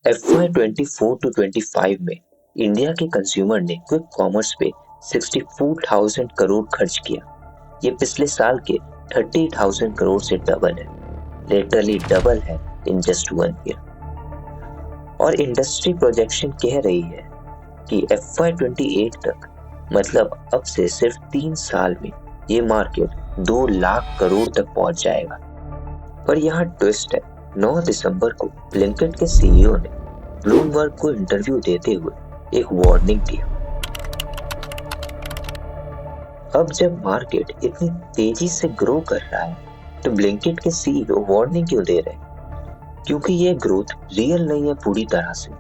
FY24 to 25 में India के consumer ने क्विक कॉमर्स पे 64,000 करोड़ खर्च किया। ये पिछले साल के 30,000 करोड़ से डबल है, लिटरली डबल है इन जस्ट 1 ईयर। और इंडस्ट्री प्रोजेक्शन कह रही है कि FY28 तक, मतलब अब से सिर्फ 3 साल में, ये मार्केट 2 लाख करोड़ तक पहुंच जाएगा। पर यहाँ ट्विस्ट है, 9 दिसंबर को ब्लिंकिट के सीईओ ने ब्लूमबर्ग को इंटरव्यू देते हुए एक वार्निंग दिया। अब जब मार्केट इतनी तेजी से ग्रो कर रहा है तो ब्लिंकिट के सीईओ वार्निंग क्यों दे रहे हैं? क्योंकि ये ग्रोथ रियल नहीं है पूरी तरह से।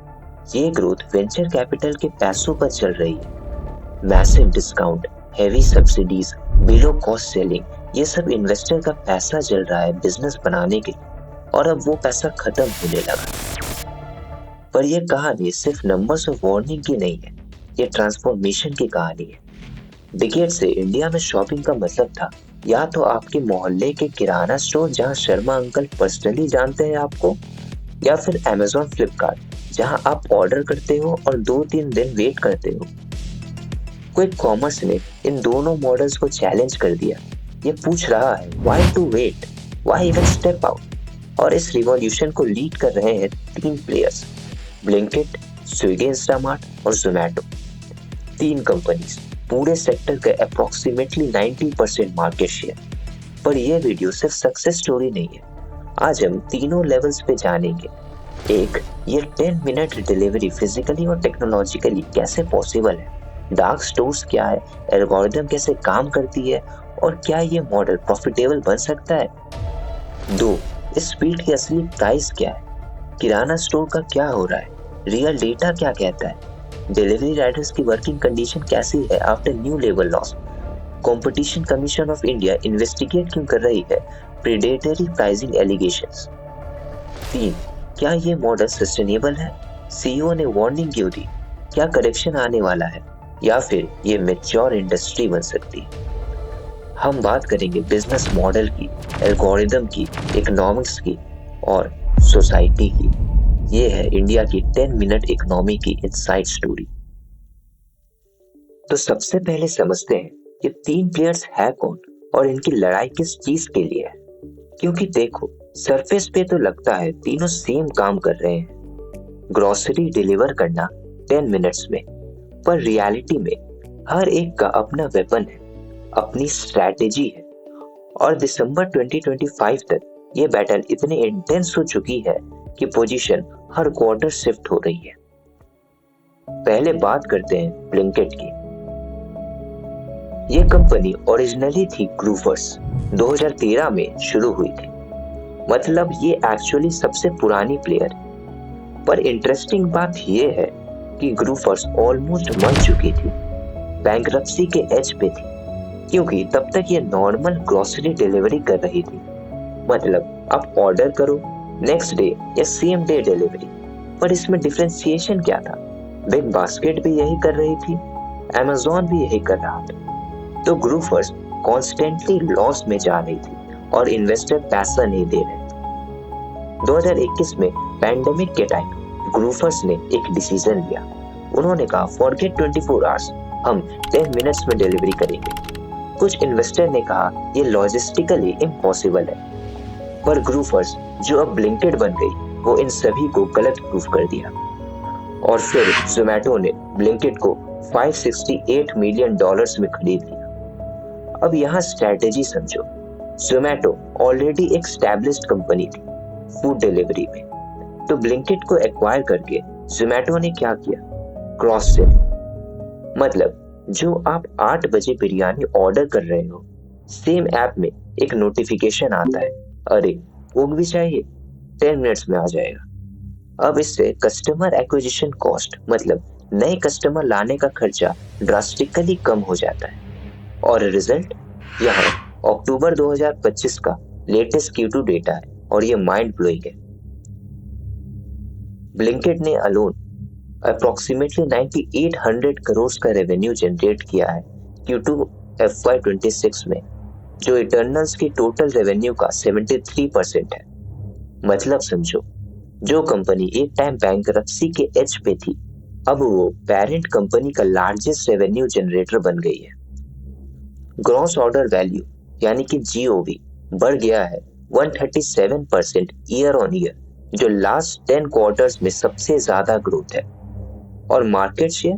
ये ग्रोथ वेंचर कैपिटल के पैसों पर चल रही है। Massive discount, heavy subsidies, below cost selling, ये सब इन्वेस्टर का पैसा चल रहा है बिजनेस बनाने के लिए, और अब वो पैसा खत्म होने लगा। पर यह कहानी सिर्फ नंबर्स ऑफ वार्निंग की नहीं है, ये ट्रांसफॉर्मेशन की कहानी है। डिकेड से इंडिया में शॉपिंग का मतलब था या तो आपके मोहल्ले के किराना स्टोर जहां शर्मा अंकल पर्सनली जानते हैं आपको, या फिर Amazon फ्लिपकार्ट जहां आप ऑर्डर करते हो और 2-3 दिन वेट करते हो। क्विक कॉमर्स ने इन दोनों मॉडल्स को चैलेंज कर दिया। ये पूछ रहा है why to wait, why even step out. और इस रिवॉल्यूशन को लीड कर रहे हैं 3 प्लेयर्स, ब्लिंकिट, स्विगी इंस्टामार्ट और जोमैटो। 3 कंपनीज, पूरे सेक्टर का अप्रोक्सीमेटली 90% मार्केट शेयर। पर यह वीडियो सिर्फ सक्सेस स्टोरी नहीं है। आज हम तीनों लेवल्स पे जानेंगे। एक, ये 10 मिनट डिलीवरी फिजिकली और टेक्नोलॉजिकली कैसे पॉसिबल है, डार्क स्टोर्स क्या है, एल्गोरिथम कैसे काम करती है, और क्या ये मॉडल प्रॉफिटेबल बन सकता है। 2, इस स्पीड की असली प्राइस क्या है, किराना स्टोर का क्या हो रहा है, रियल डेटा क्या कहता है, डिलीवरी राइडर्स की वर्किंग कंडीशन कैसी है after new labour laws, competition commission of India investigate क्यों कर रही है प्रेडेटरी प्राइसिंग एलिगेशंस। 3, क्या ये मॉडल सस्टेनेबल है, सीईओ ने वार्निंग क्यों दी, क्या करेक्शन आने वाला है, या फिर ये मैच्योर इंडस्ट्री बन सकती है। हम बात करेंगे बिजनेस मॉडल की, एल्गोरिथम की, इकोनॉमिक्स की और सोसाइटी की। ये है इंडिया की 10 मिनट इकोनॉमी की इनसाइड स्टोरी। तो सबसे पहले समझते हैं ये 3 प्लेयर्स है कौन और इनकी लड़ाई किस चीज के लिए है। क्योंकि देखो, सरफेस पे तो लगता है तीनों सेम काम कर रहे हैं, ग्रोसरी डिलीवर करना 10 मिनट्स में। पर रियलिटी में हर एक का अपना वेपन है, अपनी स्ट्रैटेजी है। और दिसंबर 2025 तक ये बैटल इतने इंटेंस हो चुकी है कि पोजीशन हर क्वार्टर शिफ्ट हो रही है। पहले बात करते हैं ब्लिंकिट की। ये कंपनी ओरिजिनली थी ग्रूवर्स, 2013 में शुरू हुई थी। मतलब ये एक्चुअली सबसे पुरानी प्लेयर। पर इंटरेस्टिंग बात ये है कि ग्रूवर्स ऑलमोस्ट मर चुकी थी, बैंकरप्सी के एज पे थी, क्योंकि तब तक ये नॉर्मल ग्रोसरी डिलीवरी कर रही थी। मतलब आप ऑर्डर करो, नेक्स्ट डे या सेम डे डिलीवरी। पर इसमें डिफरेंशिएशन क्या था? बिग बास्केट भी यही कर रही थी, Amazon भी यही कर रहा था। तो ग्रूवर्स कॉन्स्टेंटली लॉस में जा रही थी और इन्वेस्टर पैसा नहीं दे रहे थे। 2021 में पैंडेमिक के टाइम ग्रूवर्स ने एक डिसीजन लिया। उन्होंने कहा फॉरगेट 24 आवर्स, हम 10 मिनट्स में डिलीवरी करेंगे। कुछ इन्वेस्टर ने कहा ये लॉजिस्टिकली इम्पॉसिबल है। पर ग्रूवर्स, जो अब ब्लिंकिट बन गई, वो इन सभी को गलत प्रूफ कर दिया। और फिर जोमैटो ने ब्लिंकिट को $568 मिलियन में खरीद लिया। अब यहाँ स्ट्रैटेजी समझो। जोमैटो ऑलरेडी एक एस्टैब्लिश्ड कंपनी थी फूड डिलीवरी में, तो ब्लिंकिट को एक्वायर करके जोमैटो ने क्या किया? Cross selling. मतलब जो आप 8 बजे बिरयानी ऑर्डर कर रहे हो, सेम ऐप में एक नोटिफिकेशन आता है, अरे कोक भी चाहिए, 10 मिनट्स में आ जाएगा। अब इससे कस्टमर एक्विजिशन कॉस्ट, मतलब नए कस्टमर लाने का खर्चा ड्रास्टिकली कम हो जाता है। और रिजल्ट यहाँ अक्टूबर 2025 का लेटेस्ट Q2 डेटा है और ये माइंड ब्लोइंग है। ब्लिंकिट ने अलोन अप्रोक्सीमेटली 9800 करोड़ का रेवेन्यू जनरेट किया है Q2 FY26 में, जो इटर्नल्स की टोटल रेवेन्यू का 73% है। मतलब समझो, जो कंपनी एक टाइम बैंकरप्सी के एज पे थी, अब वो पेरेंट कंपनी का लार्जेस्ट रेवेन्यू जनरेटर बन गई है। ग्रॉस ऑर्डर वैल्यू यानी कि जीओवी बढ़ गया है 137% ईयर ऑन ईयर, जो लास्ट 10 क्वार्टर्स में सबसे ज्यादा ग्रोथ है। और market share,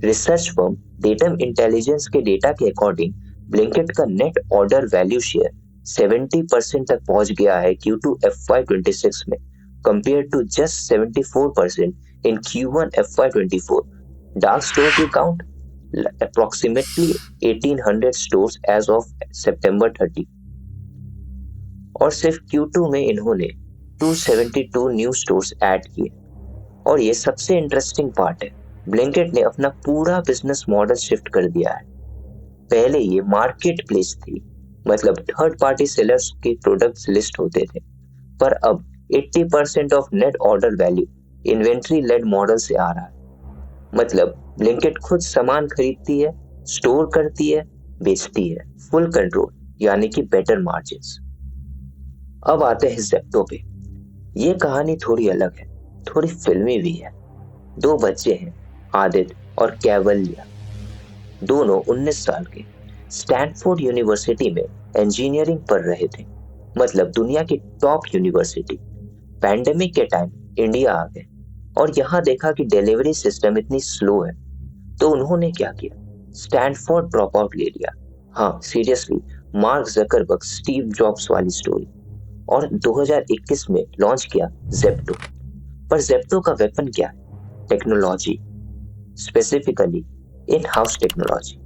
research firm Datum Intelligence के डेटा के अकॉर्डिंग ब्लिंकिट का नेट ऑर्डर वैल्यू शेयर 70% तक पहुंच गया है Q2 FY26 में, compare to just 74% in Q1 FY24। Dark store की count approximately 1800 stores as of September 30, और सिर्फ Q2 में इन्होंने 272 न्यू स्टोर्स ऐड किए। और ये सबसे इंटरेस्टिंग पार्ट है, ब्लिंकिट ने अपना पूरा बिजनेस मॉडल शिफ्ट कर दिया है। पहले ये मार्केट प्लेस थी, मतलब थर्ड पार्टी सेलर्स के प्रोडक्ट्स लिस्ट होते थे, पर अब 80% of net order value inventory led model से आ रहा है। मतलब ब्लिंकिट खुद सामान खरीदती है, स्टोर करती है, बेचती है, फुल कंट्रोल, यानी कि बेटर मार्जिन्स। अब आते हैं जेप्टो पे। ये कहानी थोड़ी अलग है, थोड़ी फिल्मी भी है। दो बच्चे हैं, आदित्य और कैवल्या, दोनों 19 साल के, स्टैनफोर्ड यूनिवर्सिटी में इंजीनियरिंग पढ़ रहे थे, मतलब दुनिया की टॉप यूनिवर्सिटी। पैंडेमिक के टाइम इंडिया आ गए और यहाँ देखा कि डिलीवरी सिस्टम इतनी स्लो है, तो उन्होंने क्या किया, स्टैनफोर्ड ड्रॉप आउट ले लिया। हाँ seriously, mark Zuckerberg Steve jobs वाली स्टोरी। और 2021 में लॉन्च किया जेप्टो। पर जेप्टो का वेपन क्या है? Technology, specifically in house technology.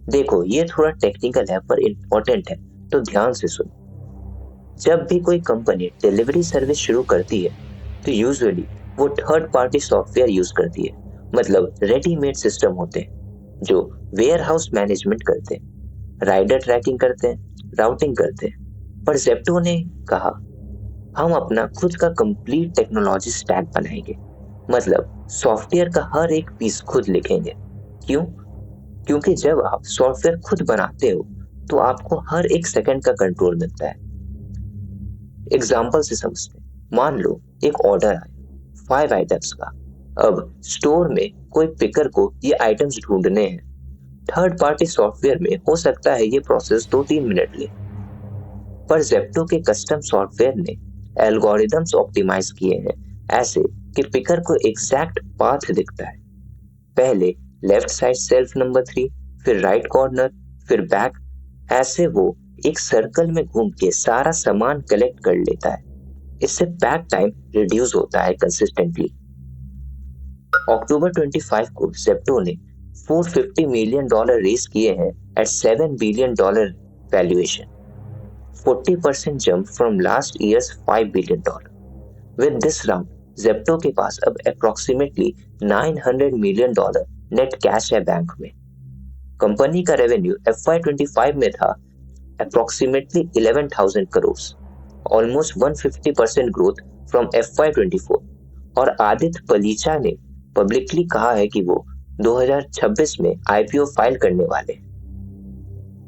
देखो ये थोड़ा टेक्निकल है पर इंपॉर्टेंट है, तो ध्यान से सुनो। जब भी कोई कंपनी डिलीवरी सर्विस शुरू करती है तो यूजुअली वो थर्ड पार्टी सॉफ्टवेयर यूज करती है, मतलब रेडीमेड सिस्टम होते हैं जो वेयर हाउस मैनेजमेंट करते हैं, राइडर ट्रैकिंग करते हैं, राउटिंग करते हैं। पर जेप्टो ने कहा हम अपना खुद का कंप्लीट टेक्नोलॉजी स्टैक बनाएंगे, मतलब सॉफ्टवेयर का हर एक पीस खुद लिखेंगे। क्यों? क्योंकि जब आप सॉफ्टवेयर खुद बनाते हो तो आपको हर एक सेकंड का कंट्रोल मिलता है। एग्जाम्पल से समझते हैं। मान लो एक ऑर्डर आए 5 आइटम्स का। अब स्टोर में कोई पिकर को ये आइटम्स ढूंढने हैं। थर्ड पार्टी सॉफ्टवेयर में हो सकता है ये प्रोसेस 2-3 मिनट ले, पर जेप्टो के कस्टम सॉफ्टवेयर ने एल्गोरिदम्स ऑप्टिमाइज किए हैं ऐसे कि पिकर को एग्जैक्ट पाथ दिखता है। पहले लेफ्ट साइड सेल्फ नंबर 3, फिर राइट कॉर्नर, फिर बैक। ऐसे वो एक सर्कल में घूम के सारा सामान कलेक्ट कर लेता है। इससे पैक टाइम रिड्यूस होता है कंसिस्टेंटली। अक्टूबर 25 को जेप्टो ने $450 मिलियन रेस किए हैं at $7 billion valuation, 40% jump from last years $5 billion. With this round Zepto के पास अब अप्रोक्सीमेटली $900 मिलियन नेट कैश है बैंक में। कंपनी का रेवेन्यू FY25 में था approximately 11,000 crore, almost 150% growth from FY24। और आदित्य पलीचा ने पब्लिकली कहा है कि वो 2026 में IPO फाइल करने वाले हैं।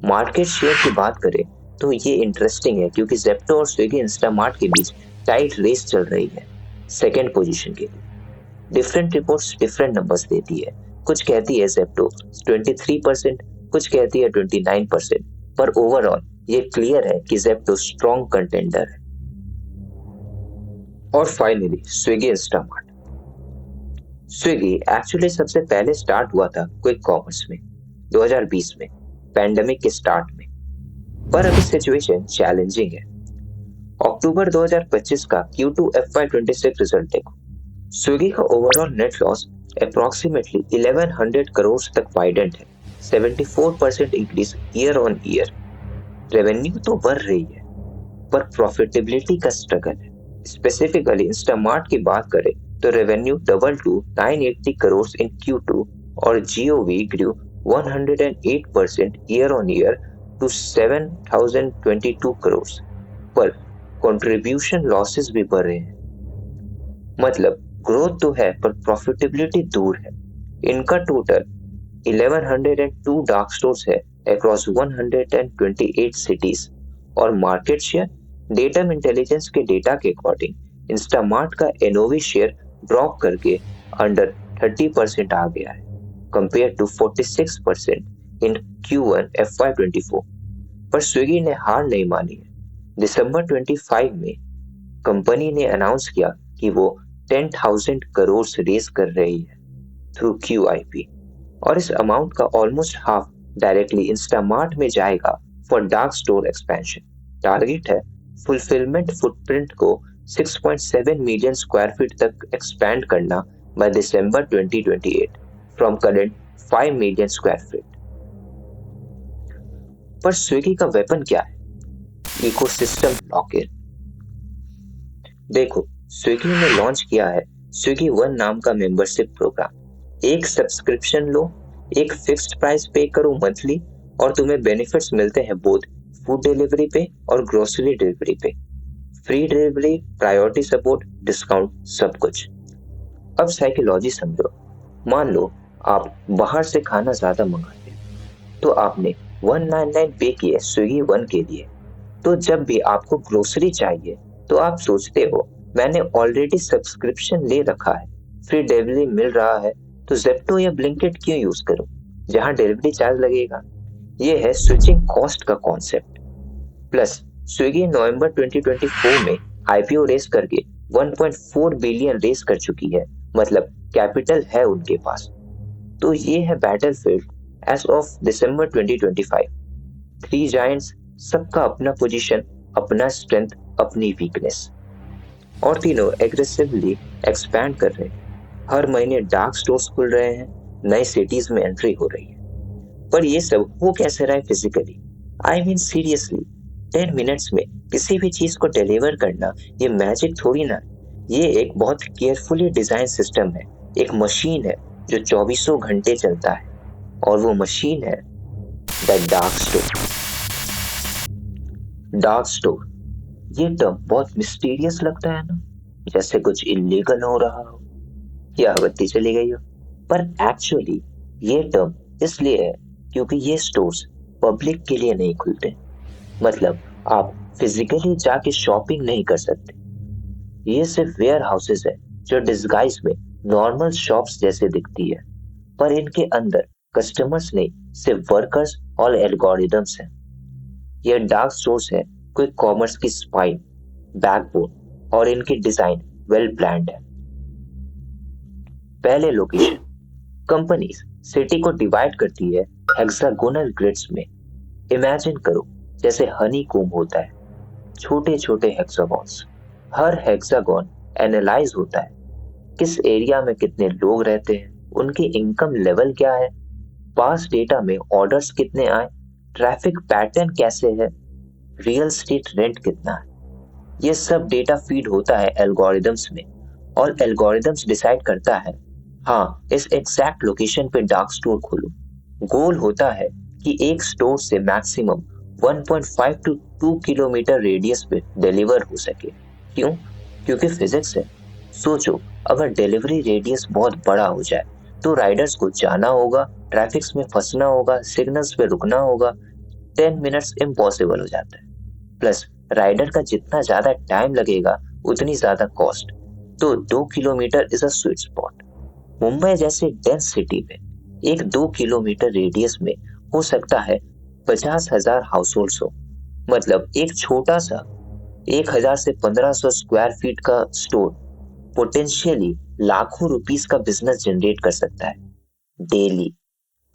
मार्केट शेयर की बात करें तो ये इंटरेस्टिंग है क्योंकि जेप्टो और स्विगी इंस्टामार्ट के बीच टाइट रेस चल रही है सेकेंड पोजीशन के लिए। डिफरेंट रिपोर्ट्स डिफरेंट नंबर्स देती है, कुछ कहती है जेप्टो 23%, कुछ कहती है 29%, पर ओवरऑल ये क्लियर है कि जेप्टो स्ट्रॉन्ग कंटेंडर है। और finally Swiggy Instamart. Swiggy actually सबसे पहले स्टार्ट हुआ था क्विक कॉमर्स में 2020 में, पैंडेमिक के स्टार्ट में, पर अभी सिचुएशन चैलेंजिंग है। अक्टूबर 2025 का Q2 FY26 रिजल्ट देखो। स्विगी का overall net loss approximately 1100 crore तक वाइडेंड है, 74% increase year on year. Revenue तो बढ़ रही है पर प्रॉफिटेबिलिटी का स्ट्रगल है। स्पेसिफिकली इंस्टामार्ट की बात करें तो revenue double to 980 crore in Q2 और GOV grew 108% year on year to 7,022 crore, पर कंट्रीब्यूशन लॉसेस भी बढ़ रहे हैं। मतलब ग्रोथ तो है पर प्रॉफिटेबिलिटी दूर है। इनका टोटल 1102 डार्क स्टोर्स है अक्रॉस 128 सिटीज, और मार्केट शेयर डेटम इंटेलिजेंस के डेटा के अकॉर्डिंग इंस्टामार्ट का एनओवी शेयर ड्रॉप करके अंडर 30% आ गया है compare to 46% in Q1 FY24। पर स्विगी ने हार नहीं मानी है। दिसंबर 25 में कंपनी ने अनाउंस किया कि वो 10,000 करोड़ रेज कर रही है थ्रू QIP और इस अमाउंट का ऑलमोस्ट हाफ डायरेक्टली इंस्टामार्ट में जाएगा for dark store expansion. Target है फुलफिलमेंट फुटप्रिंट को 6.7 मिलियन स्क्वायर फीट तक एक्सपैंड करना by December 2028 from current 5 million square feet. पर स्विगी का वेपन क्या है? Ecosystem lock-in. देखो, स्विगी ने लॉन्च किया है स्विगी वन नाम का मेंबरशिप प्रोग्राम। एक सब्सक्रिप्शन लो, एक फिक्स्ड प्राइस पे करो मंथली और तुम्हें बेनिफिट्स मिलते हैं बोथ फूड डिलीवरी पे और ग्रोसरी डिलीवरी पे। Free delivery, priority support, discount, सब कुछ। अब साइकोलॉजी समझो। मान लो आप बाहर से खाना ज्यादा मंगाते हैं तो आपने 199 पे किए स्विगी वन के लिए। तो जब भी आपको ग्रोसरी चाहिए तो आप सोचते हो मैंने ऑलरेडी सब्सक्रिप्शन ले रखा है, फ्री डिलीवरी मिल रहा है, तो ज़ेप्टो या ब्लिंकिट क्यों यूज करूं जहां डिलीवरी चार्ज लगेगा। ये है स्विचिंग कॉस्ट का कॉन्सेप्ट। प्लस स्विगी नवंबर 2024 में आईपीओ रेस करके 1.4 बिलियन रेस कर चुकी है, मतलब कैपिटल है उनके पास। तो ये है battlefield as of December 2025। Three giants, सबका अपना पोजीशन, अपना स्ट्रेंथ, अपनी वीकनेस, और तीनों एग्रेसिवली एक्सपैंड कर रहे हैं। हर महीने डार्क स्टोर्स खुल रहे हैं, नए सिटीज में एंट्री हो रही है। पर ये सब हो कैसे रहा है physically? I mean seriously, 10 minutes में किसी भी चीज को डिलीवर करना ये मैजिक थोड़ी ना। ये एक बहुत केयरफुली डिजाइन सिस्टम है, एक मशीन है जो 24 घंटे चलता है, और वो मशीन है the dark store. Dark store, ये टर्म बहुत मिस्टीरियस लगता है ना, जैसे कुछ इलीगल हो रहा हो या बत्ती चली गई हो। पर एक्चुअली ये टर्म इसलिए है क्योंकि ये स्टोर्स पब्लिक के लिए नहीं खुलते। मतलब आप फिजिकली जाके शॉपिंग नहीं कर सकते। ये सिर्फ वेयर हाउसेस है जो डिस्गाइज में नॉर्मल शॉप्स जैसे दिखती है, पर इनके अंदर कस्टमर्स नहीं, सिर्फ वर्कर्स और एल्गोरिदम्स हैं। ये डार्क स्टोर्स है क्विक कॉमर्स की स्पाइन, बैकबोन, और इनकी डिजाइन वेल प्लान्ड है। पहले लोकेशन, कंपनीज सिटी को डिवाइड करती है हेक्सागोनल ग्रिड्स में। इमेजिन करो जैसे हनी कोम होता है, छोटे छोटे हेक्सागॉन्स। हर हेक्सागॉन एनालाइज होता है, किस एरिया में कितने लोग रहते हैं, उनकी इनकम लेवल क्या है, पास डेटा में ऑर्डर्स कितने आए, ट्रैफिक पैटर्न कैसे है, रियल एस्टेट रेंट कितना है। ये सब डेटा फीड होता है एल्गोरिदम्स में, और एल्गोरिदम्स डिसाइड करता है हाँ इस एग्जैक्ट लोकेशन पे डार्क स्टोर खोलो। गोल होता है कि एक स्टोर से मैक्सिमम 1.5 टू 2 किलोमीटर रेडियस पे डिलीवर हो सके। क्यों? क्योंकि फिजिक्स है। सोचो, अगर डिलीवरी रेडियस बहुत बड़ा हो जाए तो राइडर्स को जाना होगा, ट्रैफिक्स में फंसना होगा, सिग्नल्स पे रुकना होगा। 10 मिनट्स इम्पॉसिबल हो जाता है। प्लस राइडर का जितना ज्यादा टाइम लगेगा उतनी ज्यादा कॉस्ट। तो 2 kilometre is a sweet spot. Mumbai जैसे डेंस सिटी में एक 2 किलोमीटर रेडियस में हो सकता है 50,000 हाउसहोल्ड हो। मतलब एक छोटा सा 1,000 से 1,500 स्क्वायर फीट का स्टोर पोटेंशियली लाखों रुपीस का बिजनेस जनरेट कर सकता है डेली।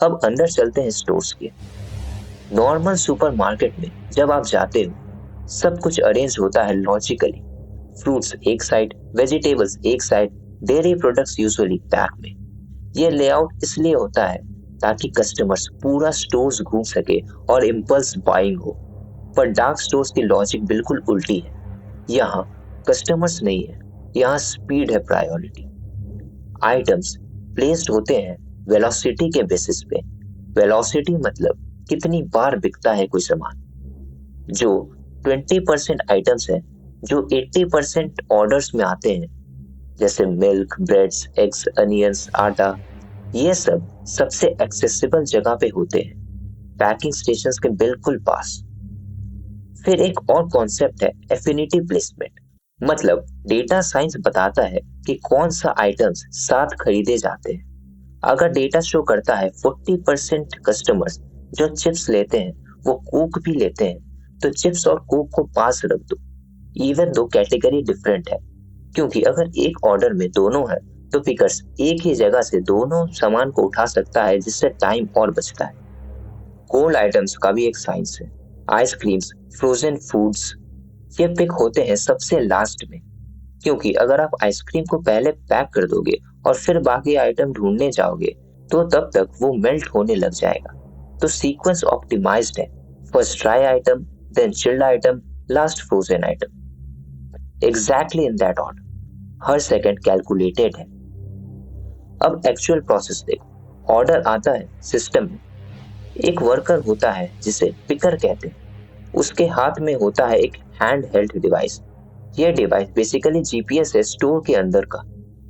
अब अंदर चलते हैं स्टोर्स के। नॉर्मल सुपरमार्केट में जब आप जाते हो सब कुछ अरेंज होता है लॉजिकली। फ्रूट्स एक साइड, वेजिटेबल्स एक side, dairy products usually back में। ये लेआउट इसलिए होता है ताकि कस्टमर्स पूरा स्टोर्स घूम सके और इम्पल्स बाइंग हो। पर डार्क स्टोर्स की लॉजिक बिल्कुल उल्टी है। यहाँ कस्टमर्स नहीं है, यहाँ स्पीड है प्रायोरिटी। आइटम्स प्लेस्ड होते हैं वेलोसिटी के बेसिस पे। वेलोसिटी मतलब कितनी बार बिकता है कोई सामान। जो 20% आइटम्स हैं जो 80% ऑर्डर्स में आते हैं, जैसे मिल्क, ब्रेड्स, एग्स, अनियंस, आटा, ये सब सबसे एक्सेसिबल जगह पे होते हैं, पैकिंग स्टेशंस के बिल्कुल पास। फिर एक और कॉन्सेप्ट है एफिनिटी प्लेसमेंट। मतलब डेटा साइंस बताता है कि कौन सा आइटम्स साथ खरीदे जाते हैं। अगर डेटा शो करता है 40% कस्टमर्स जो चिप्स लेते हैं वो कोक भी लेते हैं, तो चिप्स और कोक को पास रख दो, इवन दो कैटेगरी डिफरेंट है। क्योंकि अगर एक ऑर्डर में दोनों है तो पिकर्स एक ही जगह से दोनों सामान को उठा सकता है, जिससे टाइम और बचता है। कोल्ड आइटम्स का भी एक साइंस है। आइसक्रीम्स, फ्रोजन फूड्स, ये पिक होते हैं सबसे लास्ट में। क्योंकि अगर आप आइसक्रीम को पहले पैक कर दोगे और फिर बाकी आइटम ढूंढने जाओगे तो तब तक वो मेल्ट होने लग जाएगा। तो सीक्वेंस ऑप्टिमाइज्ड है। First dry item, then chilled item, last frozen item, exactly in that order. हर सेकंड कैलकुलेटेड है। अब एक्चुअल प्रोसेस देखो। ऑर्डर आता है सिस्टम में, एक वर्कर होता है जिसे पिकर कहते हैं। उसके हाथ में होता है एक हैंड हेल्ड डिवाइस। यह डिवाइस बेसिकली जीपीएस है स्टोर के अंदर का।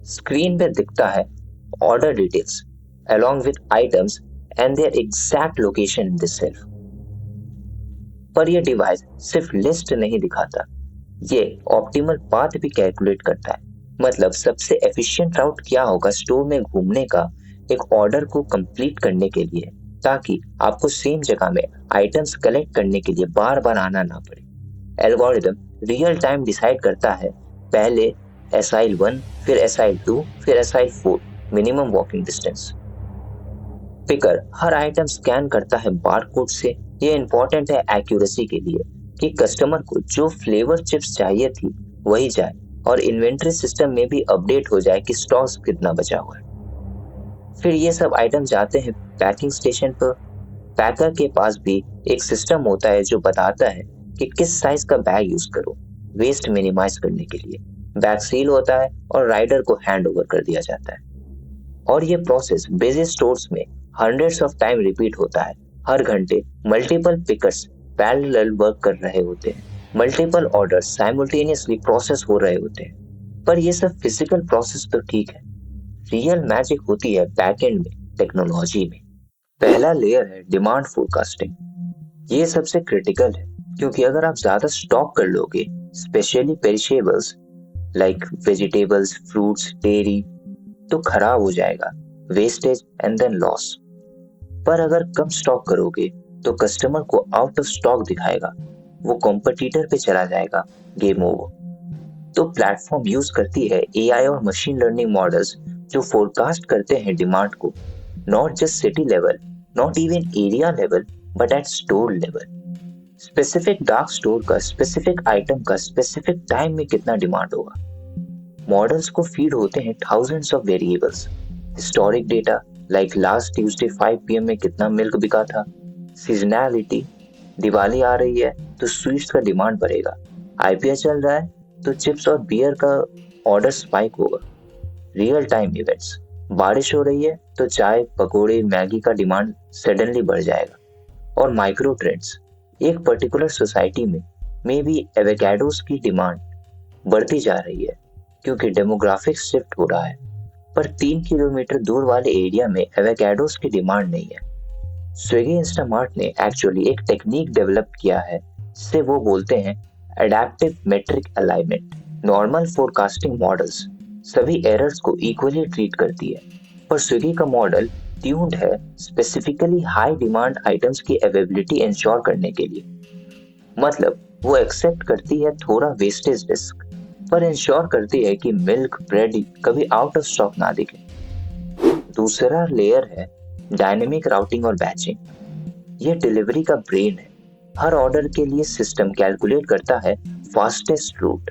स्क्रीन पे दिखता है order details along with items and their exact location in the shelf। पर यह डिवाइस सिर्फ लिस्ट नहीं दिखाता, ये ऑप्टिमल पाथ भी कैलकुलेट करता है। मतलब सबसे एफिशिएंट राउट क्या होगा स्टोर में घूमने का एक ऑर्डर को कंप्लीट करने के लिए, ताकि आपको सेम जगह में आइटम्स कलेक्ट करने के लिए बार बार आना ना पड़े। एल्गोरिदम रियल टाइम डिसाइड करता है, पहले एसाइल 1, फिर एसाइल 2, फिर aisle 4, minimum walking distance. Picker हर आइटम स्कैन करता है बारकोड से। ये इंपॉर्टेंट है एक्यूरेसी के लिए कि कस्टमर को जो फ्लेवर चिप्स चाहिए थी वही जाए, और इन्वेंटरी सिस्टम में भी अपडेट हो जाए कि स्टॉक कितना बचा हुआ है। फिर ये सब आइटम जाते हैं पैकिंग स्टेशन पर। पैकर के पास भी एक सिस्टम होता है जो बताता है कि किस साइज का बैग यूज करो, वेस्ट मिनिमाइज करने के लिए। बैग सील होता है और राइडर को हैंड ओवर कर दिया जाता है। और ये प्रोसेस बिजी स्टोर्स में हंड्रेड्स ऑफ टाइम रिपीट होता है। हर घंटे मल्टीपल पिकर्स पैरेलल वर्क कर रहे होते हैं, मल्टीपल ऑर्डर्स साइमल्टेनियसली प्रोसेस हो रहे होते हैं। पर ये सब फिजिकल प्रोसेस तो ठीक है, रियल मैजिक होती है बैकएंड में, टेक्नोलॉजी में। पहला लेयर है डिमांड फोरकास्टिंग। ये सबसे क्रिटिकल है, क्योंकि अगर आप ज्यादा स्टॉक कर लोगे, specially perishables like vegetables, fruits, dairy, तो खराब हो जाएगा, वेस्टेज एंड देन लॉस। पर अगर कम स्टॉक करोगे तो कस्टमर को आउट ऑफ स्टॉक दिखाएगा, वो कॉम्पिटिटर पे चला जाएगा, गेम ओवर। तो प्लेटफॉर्म यूज करती है एआई और मशीन लर्निंग मॉडल्स जो फोरकास्ट करते हैं डिमांड को, not just city level, not even area level, but at store level. Specific dark store का, स्पेसिफिक आइटम का, स्पेसिफिक टाइम में कितना डिमांड होगा। मॉडल्स को फीड होते हैं thousands of variables, historic data like last Tuesday 5 PM में कितना मिल्क बिका था, सीजनैलिटी, दिवाली आ रही है तो स्वीट्स का डिमांड बढ़ेगा, आईपीएल चल रहा है तो चिप्स और बियर का ऑर्डर स्पाइक होगा, रियल टाइम इवेंट्स, बारिश हो रही है तो चाय, पकोड़े, मैगी का डिमांड सडनली बढ़ जाएगा। और माइक्रो ट्रेंड्स, एक पर्टिकुलर सोसाइटी में मे बी एवोकाडोस की डिमांड बढ़ती जा रही है क्योंकि डेमोग्राफिक्स शिफ्ट हो रहा है, पर 3 किलोमीटर दूर वाले एरिया में एवोकाडोस की डिमांड नहीं है। स्विगी इंस्टामार्ट ने एक्चुअली एक टेक्निक डेवलप किया है जिसे वो बोलते हैं adaptive metric alignment. Normal forecasting models सभी एरर्स को इक्वली ट्रीट करती है, पर स्विगी का मॉडल ट्यून्ड है स्पेसिफिकली हाई डिमांड आइटम्स की अवेलेबिलिटी इंश्योर करने के लिए। मतलब वो एक्सेप्ट करती है थोड़ा वेस्टेज रिस्क, पर इंश्योर करती है कि मिल्क, ब्रेड कभी आउट ऑफ स्टॉक ना दिखे। दूसरा लेयर है डायनेमिक राउटिंग और बैचिंग। ये डिलीवरी का ब्रेन है। हर ऑर्डर के लिए सिस्टम कैलकुलेट करता है fastest route,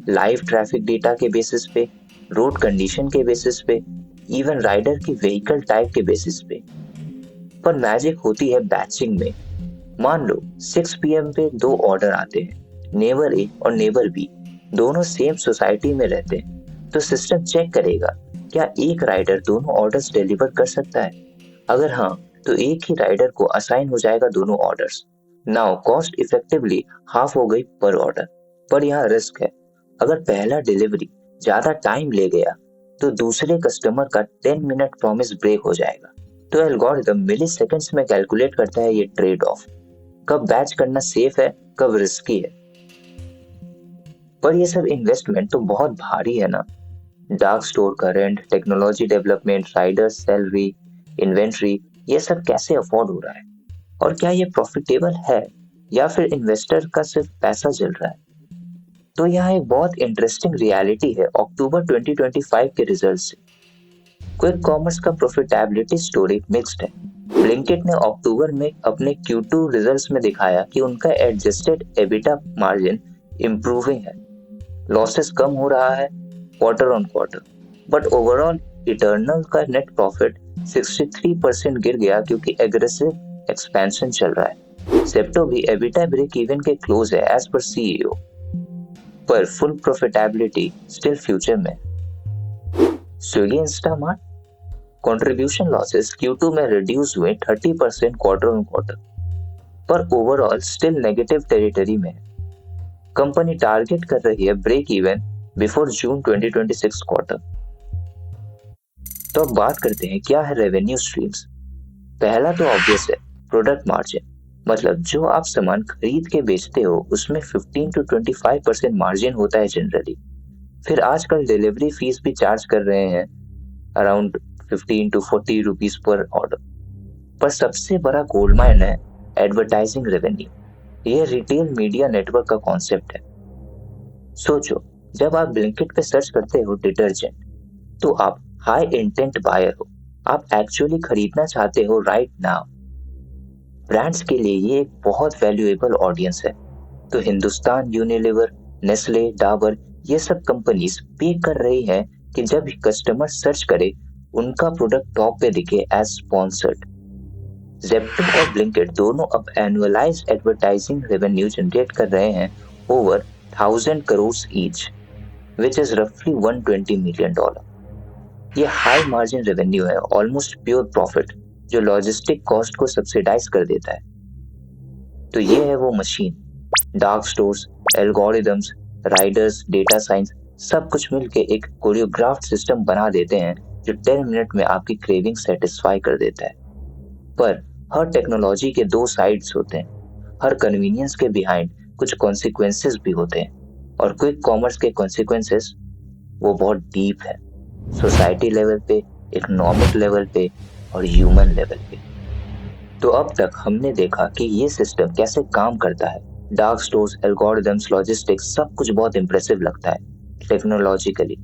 live traffic data के बेसिस पे, रोड कंडीशन के बेसिस पे, इवन राइडर की व्हीकल टाइप के बेसिस पे। पर मैजिक होती है बैचिंग में। मान लो 6 PM पे दो ऑर्डर आते हैं, नेबर ए और नेबर बी दोनों सेम सोसाइटी में रहते हैं, तो सिस्टम चेक करेगा क्या एक राइडर दोनों ऑर्डर्स डिलीवर कर सकता है। अगर हाँ, तो एक ही राइडर को असाइन हो जाएगा दोनों orders. Now cost effectively half हो गई पर ऑर्डर। पर यहाँ रिस्क है, अगर पहला डिलीवरी ज्यादा टाइम ले गया तो दूसरे कस्टमर का 10 मिनट प्रॉमिस ब्रेक हो जाएगा। तो एल्गोरिथम मिली सेकेंड्स में कैलकुलेट करता है ये ट्रेड ऑफ, कब बैच करना सेफ है, कब रिस्की है। पर ये सब इन्वेस्टमेंट तो बहुत भारी है ना। डार्क स्टोर का rent, technology development, Riders salary, inventory, ये सब कैसे अफोर्ड हो रहा है? और क्या ये प्रॉफिटेबल है या फिर इन्वेस्टर का सिर्फ पैसा जल रहा है? तो यहाँ एक बहुत इंटरेस्टिंग रियलिटी है अक्टूबर 2025 के रिजल्ट से। क्विक कॉमर्स का प्रॉफिटेबिलिटी स्टोरी मिक्स्ड है। ब्लिंकिट ने अक्टूबर में अपने Q2 रिजल्ट्स में दिखाया कि उनका एडजस्टेड एबिटा मार्जिन इंप्रूविंग है, लॉसेस कम हो रहा है quarter on quarter, but overall eternal का नेट प्रॉफिट 63% गिर गया क्योंकि एग्रेसिव एक्सपेंशन चल रहा है। सेप्टो भी एबिटा ब्रेक इवन के क्लोज है एज पर CEO, पर फुल प्रॉफिटेबिलिटी स्टिल फ्यूचर में। Swiggy Instamart contribution losses Q2 में रिड्यूस हुए 30% क्वार्टर ऑन क्वार्टर, पर ओवरऑल स्टिल नेगेटिव टेरिटरी में है। कंपनी टारगेट कर रही है ब्रेक इवन बिफोर जून 2026 क्वार्टर। तो अब बात करते हैं क्या है रेवेन्यू स्ट्रीम्स। पहला तो ऑब्वियस है, प्रोडक्ट मार्जिन, मतलब जो आप सामान खरीद के बेचते हो उसमें 15 to 25% मार्जिन होता है जनरली। फिर आजकल डिलीवरी फीस भी चार्ज कर रहे हैं around 15 to 40 rupees per order. पर सबसे बड़ा गोल्ड माइन है एडवर्टाइजिंग रेवेन्यू। यह रिटेल मीडिया नेटवर्क का कॉन्सेप्ट है। सोचो, जब आप ब्लिंकिट पे सर्च करते हो डिटर्जेंट, तो आप हाई इंटेंट बायर हो, आप एक्चुअली खरीदना चाहते हो राइट नाउ। ब्रांड्स के लिए ये एक बहुत वैल्यूएबल ऑडियंस है। तो हिंदुस्तान यूनिलीवर, नेस्ले, डाबर, ये सब कंपनीज पे कर रही है कि जब कस्टमर सर्च करे उनका प्रोडक्ट टॉप पे दिखे एज स्पॉन्सर्ड। ज़ेप्टो और ब्लिंकिट दोनों अब एनुअलाइज्ड एडवर्टाइजिंग रेवेन्यू जनरेट कर रहे हैं over 1000 crore each, which is रफली $120 मिलियन। ये हाई मार्जिन रेवेन्यू है, ऑलमोस्ट प्योर प्रॉफिट, जो लॉजिस्टिक कॉस्ट को सब्सिडाइज कर देता है। तो ये है वो machine. Dark stores, algorithms, Riders, data science, सब कुछ मिलके एक कोरियोग्राफ्ड सिस्टम बना देते हैं जो 10 मिनट में आपकी क्रेविंग सेटिस्फाई कर देता है। पर हर टेक्नोलॉजी के दो साइड्स होते हैं। हर कन्वीनियंस के बिहाइंड कुछ कॉन्सिक्वेंसेस भी होते हैं, और क्विक कॉमर्स के कॉन्सिक्वेंसेस वो बहुत डीप है, सोसाइटी लेवल पे, इकोनॉमिक लेवल पे और ह्यूमन लेवल पे। तो अब तक हमने देखा कि ये सिस्टम कैसे काम करता है। डार्क स्टोर्स, एल्गोरिदम्स, लॉजिस्टिक्स, सब कुछ बहुत इंप्रेसिव लगता है टेक्नोलॉजिकली।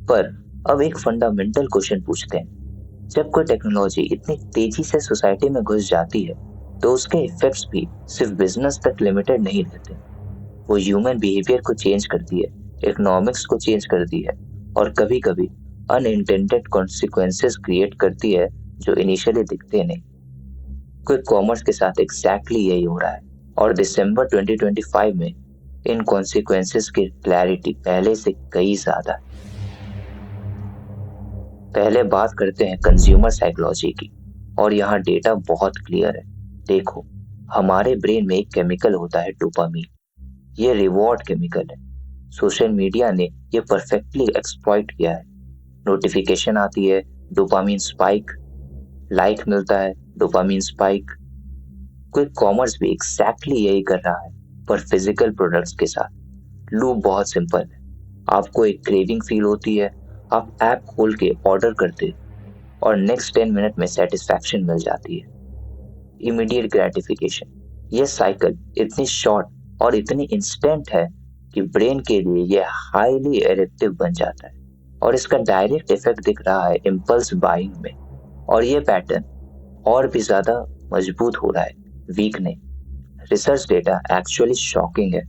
पर अब एक फंडामेंटल क्वेश्चन पूछते हैं, जब कोई टेक्नोलॉजी इतनी तेजी से सोसाइटी में घुस जाती है तो उसके इफेक्ट्स भी सिर्फ बिजनेस तक लिमिटेड नहीं रहते। वो ह्यूमन बिहेवियर को चेंज करती है, इकोनॉमिक्स को चेंज करती है, और कभी कभी अनइंटेंडेड कॉन्सिक्वेंसेस क्रिएट करती है जो इनिशियली दिखते नहीं। क्विक कॉमर्स के साथ एग्जैक्टली यही हो रहा है, और दिसंबर 2025 में इन कॉन्सिक्वेंसेस की क्लैरिटी पहले से कई ज्यादा है। पहले बात करते हैं कंज्यूमर साइकोलॉजी की, और यहाँ डेटा बहुत क्लियर है। देखो, हमारे ब्रेन में एक केमिकल होता है डोपामीन। ये रिवॉर्ड केमिकल है। सोशल मीडिया ने ये परफेक्टली एक्सप्लॉइट किया है। नोटिफिकेशन आती है, डोपामीन स्पाइक, लाइक मिलता है, डोपामीन स्पाइक। क्विक कॉमर्स भी एग्जैक्टली यही कर रहा है, पर फिजिकल प्रोडक्ट्स के साथ। लूप बहुत सिंपल है। आपको एक क्रेविंग फील होती है, आप ऐप खोल के ऑर्डर करते हो और नेक्स्ट 10 मिनट में सेटिस्फैक्शन मिल जाती है, इमीडिएट ग्रेटिफिकेशन। यह साइकिल इतनी शॉर्ट और इतनी इंस्टेंट है कि ब्रेन के लिए यह हाईली एडिक्टिव बन जाता है, और इसका डायरेक्ट इफेक्ट दिख रहा है इम्पल्स बाइंग में। और यह पैटर्न और भी ज्यादा मजबूत हो रहा है, वीक नहीं। रिसर्च डेटा एक्चुअली शॉकिंग है।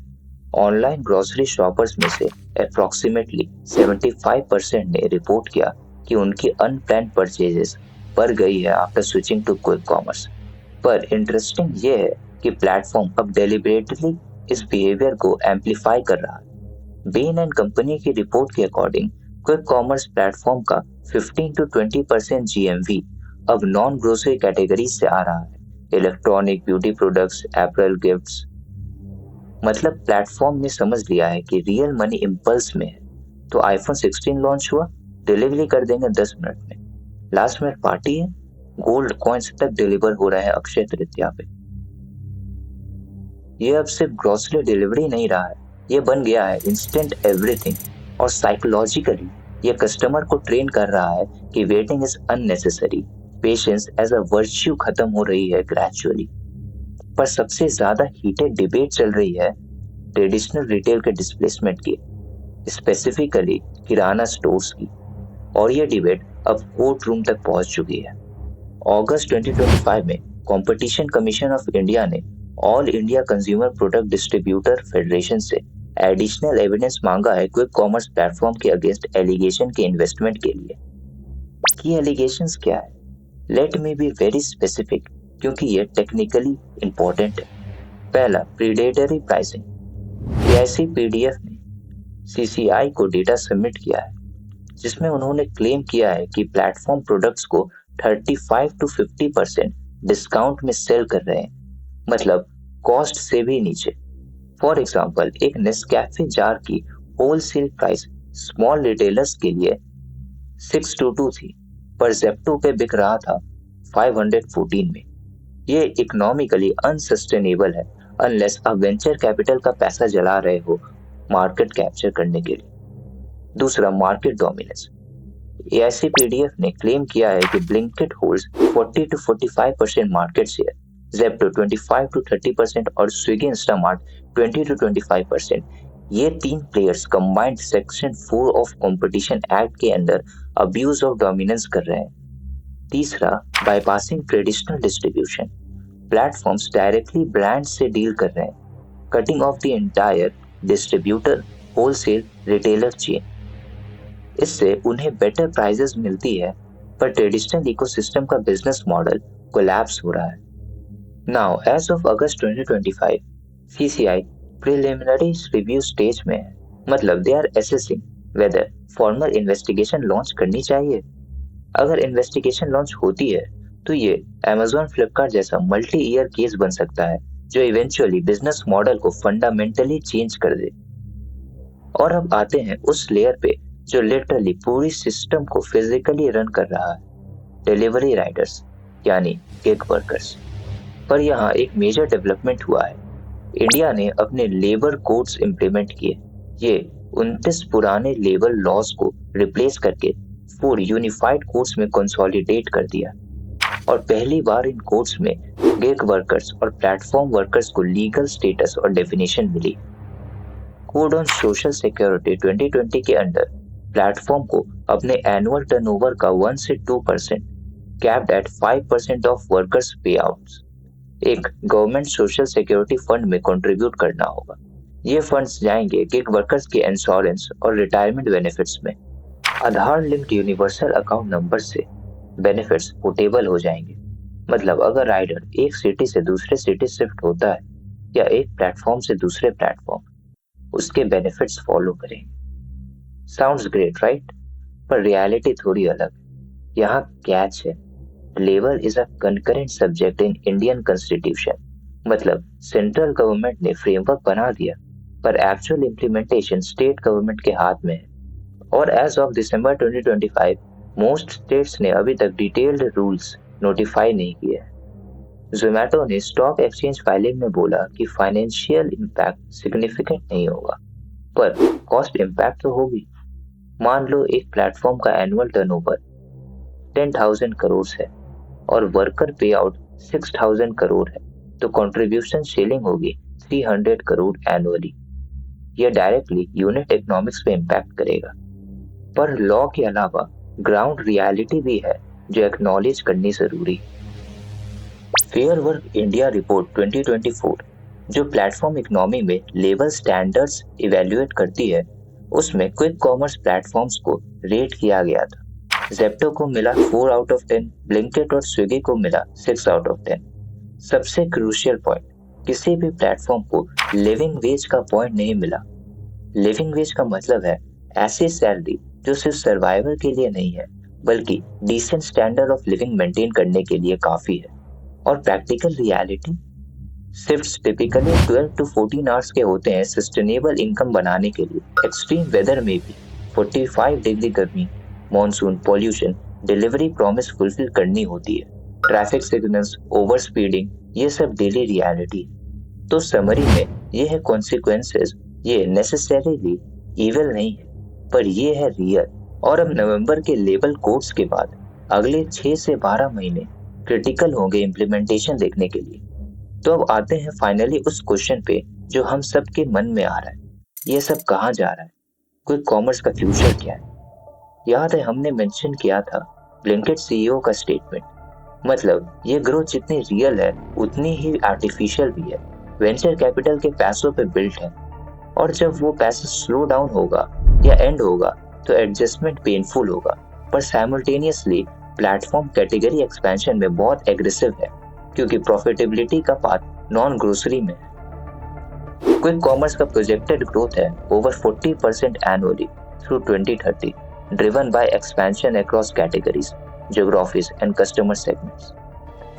ऑनलाइन ग्रोसरी शॉपर्स में से अप्रॉक्सीमेटली 75% ने रिपोर्ट किया कि उनकी अनप्लान्ड परचेजेस बढ़ गई है after switching to quick commerce. पर इंटरेस्टिंग ये है कि प्लेटफॉर्म अब डेलिबरेटली इस बिहेवियर को एम्पलीफाई कर रहा है। बेन एंड कंपनी की रिपोर्ट के अकॉर्डिंग क्विक कॉमर्स प्लेटफॉर्म का 15 to 20% GMV अब नॉन ग्रोसरी कैटेगरी से आ रहा है, electronic, beauty products, apparel, gifts. मतलब प्लेटफॉर्म ने समझ लिया है कि रियल मनी इम्पल्स में है। तो आईफोन 16 लॉन्च हुआ, डिलीवरी कर देंगे 10 मिनट में। लास्ट मिनट पार्टी है, गोल्ड कॉइन्स तक डिलीवर हो रहे हैं अक्षय तृतीया पे। ये अब सिर्फ ग्रोसरी डिलीवरी नहीं रहा है, ये बन गया है इंस्टेंट एवरीथिंग, और साइकोलॉजिकली ये कस्टमर को ट्रेन कर रहा है कि waiting is unnecessary, patience as a virtue खत्म हो रही है ग्रेजुअली। पर सबसे ज्यादा हीटेड डिबेट चल रही है ट्रेडिशनल रिटेल के डिस्प्लेसमेंट की, स्पेसिफिकली किराना स्टोर्स की, और ये डिबेट अब कोर्ट रूम तक पहुंच चुकी है। अगस्त 2025 में कंपटीशन कमीशन ऑफ इंडिया ने all India consumer product distributor federation से एडिशनल एविडेंस मांगा है क्विक कॉमर्स प्लेटफॉर्म के अगेंस्ट एलिगेशन के इन्वेस्टमेंट के लिए। की एलिगेशंस क्या है? Let me be very specific क्योंकि ये टेक्निकली इंपॉर्टेंट है। पहला, प्रीडेटरी प्राइसिंग। AICPDF ने CCI को डेटा सबमिट किया है जिसमें उन्होंने क्लेम किया है कि प्लेटफॉर्म प्रोडक्ट्स को 35 to 50% डिस्काउंट में सेल कर रहे हैं, मतलब कॉस्ट से भी नीचे। फॉर एग्जाम्पल, एक नेस्कैफे जार की होलसेल प्राइस स्मॉल रिटेलर्स के लिए 622 थी, पर जेप्टो पे बिक रहा था 514 में। ये इकोनॉमिकली अनसस्टेनेबल है अनलेस आप वेंचर कैपिटल का पैसा जला रहे हो मार्केट कैप्चर करने के लिए। दूसरा, मार्केट डोमिनेंस। AICPDF ने क्लेम किया है कि Blinkit holds 40 to 45% market share, Zepto 25 to 30% और स्विगी इंस्टामार्ट 20 to 25%। ये तीन players combined section 4 of competition act के अंडर अब्यूज ऑफ डोमिनेंस कर रहे हैं। तीसरा, bypassing traditional distribution. Platforms directly brand से डील कर रहे हैं, cutting off the entire distributor wholesale retailer chain. इससे उन्हें बेटर प्राइसेस मिलती है, पर ट्रेडिशनल इकोसिस्टम का बिजनेस मॉडल कोलैप्स हो रहा है। Now as of August 2025, CCI preliminary review stage में है, मतलब they are assessing weather formal investigation launch करनी चाहिए। अगर इन्वेस्टिगेशन लॉन्च होती है तो ये Amazon फ्लिपकार्ट जैसा मल्टी ईयर केस बन सकता है जो इवेंचुअली बिजनेस मॉडल को फंडामेंटली चेंज कर दे। और अब आते हैं उस लेयर पे जो लिटरली पूरी सिस्टम को फिजिकली रन कर रहा है, डिलीवरी राइडर्स यानी गिग वर्कर्स। पर यहाँ एक मेजर डेवलपमेंट हुआ है। इंडिया ने अपने लेबर कोड्स इंप्लीमेंट किए। ये 29 पुराने लेबर लॉज को रिप्लेस करके 4 यूनिफाइड कोड्स में कंसोलिडेट कर दिया, और पहली बार इन कोड्स में गिग वर्कर्स और प्लेटफॉर्म वर्कर्स को लीगल स्टेटस और डेफिनेशन मिली। कोड ऑन सोशल सिक्योरिटी 2020 के अंडर प्लेटफॉर्म को अपने एनुअल टर्नओवर का 1 से 2% कैप्ड एट 5% ऑफ वर्कर्स पे आउट्स एक गवर्नमेंट सोशल सिक्योरिटी फंड में कंट्रीब्यूट करना होगा। ये फंड्स जाएंगे गिग वर्कर्स के इंश्योरेंस और रिटायरमेंट बेनिफिट्स में। आधार लिंक्ड यूनिवर्सल अकाउंट नंबर से बेनिफिट्स पोर्टेबल हो जाएंगे, मतलब अगर राइडर एक सिटी से दूसरे सिटी शिफ्ट होता है या एक प्लेटफॉर्म से दूसरे प्लेटफॉर्म, उसके बेनिफिट्स फॉलो करेंगे। Sounds great right? पर रियलिटी थोड़ी अलग है। यहाँ कैच है, labour is a concurrent subject in Indian constitution, मतलब सेंट्रल गवर्नमेंट ने फ्रेमवर्क बना दिया पर एक्चुअल इम्प्लीमेंटेशन स्टेट गवर्नमेंट के हाथ में है। और as of December 2025 most states ने अभी तक डिटेल्ड रूल्स नोटिफाई नहीं किए हैं। जोमेटो ने स्टॉक एक्सचेंज फाइलिंग में बोला कि फाइनेंशियल इम्पैक्ट सिग्निफिकेंट नहीं होगा, पर कॉस्ट इम्पैक्ट तो होगी। मान लो एक प्लेटफॉर्म का एनुअल टर्नओवर 10,000 करोड़ है और वर्कर पे आउट 6,000 करोड़ है, तो कंट्रीब्यूशन शेयरिंग होगी 300 करोड़ एनुअली। यह डायरेक्टली यूनिट इकोनॉमिक्स पे इम्पैक्ट करेगा। पर लॉ के अलावा ग्राउंड रियलिटी भी है जो एक्नॉलेज करनी जरूरी है। फेयर वर्क इंडिया रिपोर्ट 2024 जो प्लेटफॉर्म इकोनॉमी में लेवल स्टैंडर्ड्स इवैल्यूएट करती है, उसमें क्विक कॉमर्स प्लेटफॉर्म्स को रेट किया गया था। जेप्टो को मिला 4 आउट ऑफ 10, ब्लिंकिट और स्विगी को मिला 6 आउट ऑफ 10। सबसे क्रूशियल पॉइंट, किसी भी प्लेटफॉर्म को लिविंग वेज का पॉइंट नहीं मिला। लिविंग वेज का मतलब है ऐसी सैलरी जो सिर्फ सर्वाइवल के लिए नहीं है, बल्कि decent standard of living maintain करने के लिए काफी है। और practical reality, shifts typically 12 to 14 hours के होते हैं सस्टेनेबल इनकम बनाने के लिए। एक्सट्रीम वेदर में भी 45 डिग्री गर्मी, monsoon, pollution, delivery promise fulfil करनी होती है। ट्रैफिक सिग्नल्स, ओवर स्पीडिंग, ये सब डेली रियलिटी। तो समरी में ये है कॉन्सिक्वेंसेस ये नेसेसरीली इविल नहीं है, पर ये है रियल। और अब नवंबर के लेबल कोड्स के बाद अगले 6 से 12 महीने क्रिटिकल होंगे इम्प्लीमेंटेशन देखने के लिए। तो अब आते हैं फाइनली उस क्वेश्चन पे जो हम सबके मन में आ रहा है, ये सब कहाँ जा रहा है? क्विक कॉमर्स का फ्यूचर क्या है? याद है हमने मेंशन किया था ब्लिंकिट सीईओ का स्टेटमेंट, मतलब ये ग्रोथ जितनी रियल है उतनी ही आर्टिफिशियल भी है, वेंचर कैपिटल के पैसों पे बिल्ट है। और जब वो पैसा स्लो डाउन होगा या एंड होगा तो एडजस्टमेंट पेनफुल होगा, पर साइमल्टेनियसली प्लेटफॉर्म कैटेगरी एक्सपेंशन में बहुत एग्रेसिव है, क्योंकि प्रॉफिटेबिलिटी का पाथ नॉन ग्रोसरी में है। क्विक कॉमर्स का प्रोजेक्टेड ग्रोथ है over 40% annually through 2030, driven by expansion across categories, geographies and customer segments.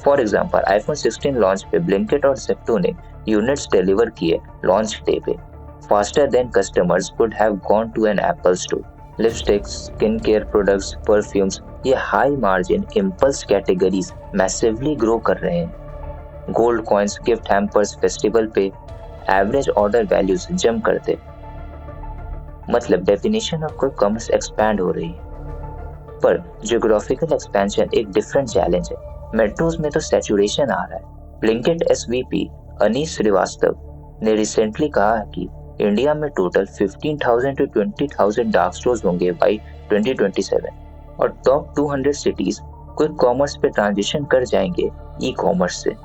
For example iPhone 16 launch पे ब्लिंकिट और ज़ेप्टो ने यूनिट्स डिलीवर किए लॉन्च डे पे, faster than customers could have gone to an Apple store. Lipsticks, skincare products, perfumes, ये high margin impulse categories massively grow कर रहे हैं। Gold coins, gift hampers festival पे average order values jump करते, मतलब definition of quick commerce expand हो रही है। पर ज्योग्राफिकल एक्सपेंशन एक डिफरेंट चैलेंज है। मेट्रोज में तो सैचुरेशन आ रहा है। ब्लिंकिट एसवीपी अनीश श्रीवास्तव ने रिसेंटली कहा है कि इंडिया में टोटल 15,000 to 20,000 डार्क स्टोर्स होंगे बाई 2027 और टॉप 200 सिटीज क्विक कॉमर्स पे ट्रांजिशन कर जाएंगे ई कॉमर्स से।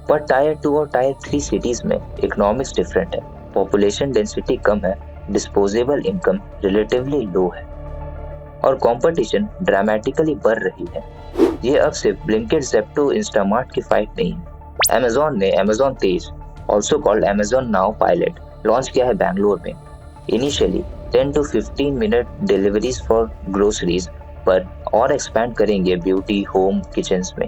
पर टायर 2 और टायर 3 सिटीज में इकोनॉमिक्स डिफरेंट है, पॉपुलेशन डेंसिटी कम है, डिस्पोजेबल इनकम रिलेटिवली लो है और कंपटीशन ड्रामेटिकली बढ़ रही है। ये अब सिर्फ ब्लिंकिट, ज़ेप्टो, इंस्टामार्ट की फाइट नहीं है। अमेजॉन ने Amazon Tez, also called Amazon Now pilot, launch किया है बैंगलोर में। Initially 10 to 15 minute deliveries for groceries, पर और एक्सपैंड करेंगे ब्यूटी, होम, किचन्स में।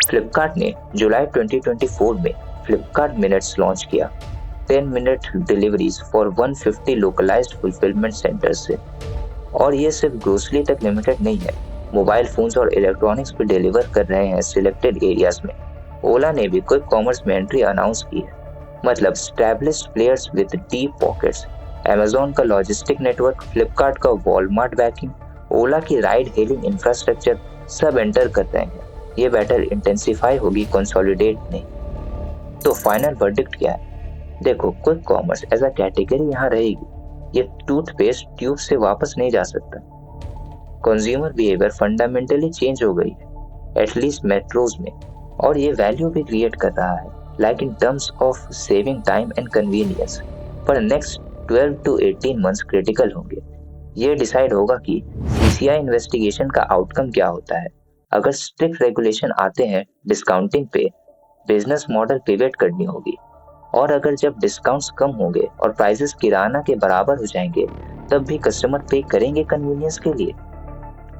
फ्लिपकार्ट ने जुलाई 2024 में फ्लिपकार्ट मिनट्स लॉन्च किया, 10 minute deliveries for 150 localized fulfillment centers से। और ये सिर्फ ग्रोसरी तक लिमिटेड नहीं है, मोबाइल फोन्स और इलेक्ट्रॉनिक्स भी डिलीवर कर रहे हैं सिलेक्टेड एरियाज में। ओला ने भी क्विक कॉमर्स में एंट्री अनाउंस की है, मतलब established players with deep pockets. Amazon का लॉजिस्टिक नेटवर्क, फ्लिपकार्ट का वॉलमार्ट बैकिंग, ओला की राइड हेलिंग इंफ्रास्ट्रक्चर सब एंटर कर रहे हैं। ये बैटल इंटेंसिफाई होगी, कंसोलिडेट नहीं। तो फाइनल वर्डिक्ट क्या है? देखो, quick commerce as a category यहाँ रहेगी, ये टूथपेस्ट ट्यूब से वापस नहीं जा सकता। कंज्यूमर बिहेवियर फंडामेंटली चेंज हो गई है, एटलीस्ट मेट्रोज में, और ये वैल्यू भी क्रिएट कर रहा है, like in terms of saving time and convenience. पर नेक्स्ट 12 to 18 मंथ्स क्रिटिकल होंगे। ये डिसाइड होगा कि सीसीआई इन्वेस्टिगेशन का आउटकम क्या होता है। अगर स्ट्रिक्ट रेगुलेशन आते हैं डिस्काउंटिंग पे, बिजनेस मॉडल पिवट करनी होगी। और अगर जब डिस्काउंट्स कम होंगे और प्राइसेस किराना के बराबर हो जाएंगे, तब भी कस्टमर पे करेंगे कन्वीनियंस के लिए।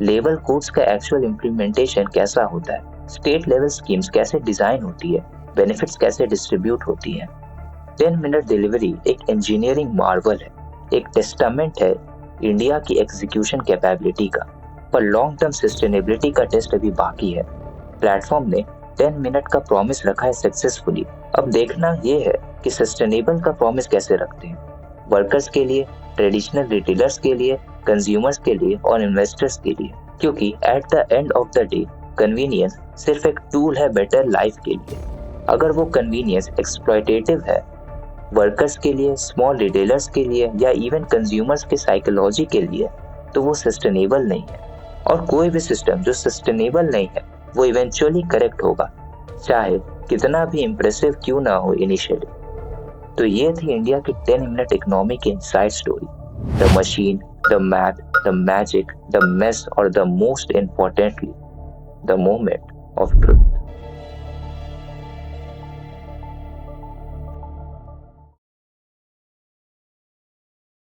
लेबल कोड्स का एक्चुअल इम्प्लीमेंटेशन कैसा होता है, स्टेट लेवल स्कीम्स कैसे डिजाइन होती है, बेनिफिट्स कैसे डिस्ट्रीब्यूट होती हैं। 10 मिनट डिलीवरी एक इंजीनियरिंग मार्वल है, एक टेस्टामेंट है इंडिया की एग्जीक्यूशन कैपेबिलिटी का, पर लॉन्ग टर्म सस्टेनेबिलिटी का टेस्ट अभी बाकी है। प्लेटफॉर्म ने 10 मिनट का प्रॉमिस रखा है सक्सेसफुली, अब देखना ये है कि सस्टेनेबल का प्रॉमिस कैसे रखते हैं, वर्कर्स के लिए, ट्रेडिशनल रिटेलर्स के लिए, कंज्यूमर्स के लिए और इन्वेस्टर्स के लिए। क्योंकि at the end of the day convenience सिर्फ एक टूल है बेटर लाइफ के लिए। अगर वो कन्वीनियंस एक्सप्लॉयटेटिव है वर्कर्स के लिए, स्मॉल रिटेलर्स के लिए या इवन कंज्यूमर्स के साइकोलॉजी के लिए, तो वो सस्टेनेबल नहीं है। और कोई भी सिस्टम जो सस्टेनेबल नहीं है वो इवेंचुअली करेक्ट होगा, चाहे कितना भी इम्प्रेसिव क्यों ना हो इनिशियली। तो ये थी इंडिया की 10 मिनट इकोनॉमी की inside story, the machine, the math, the magic, the mess और the most importantly the moment of truth.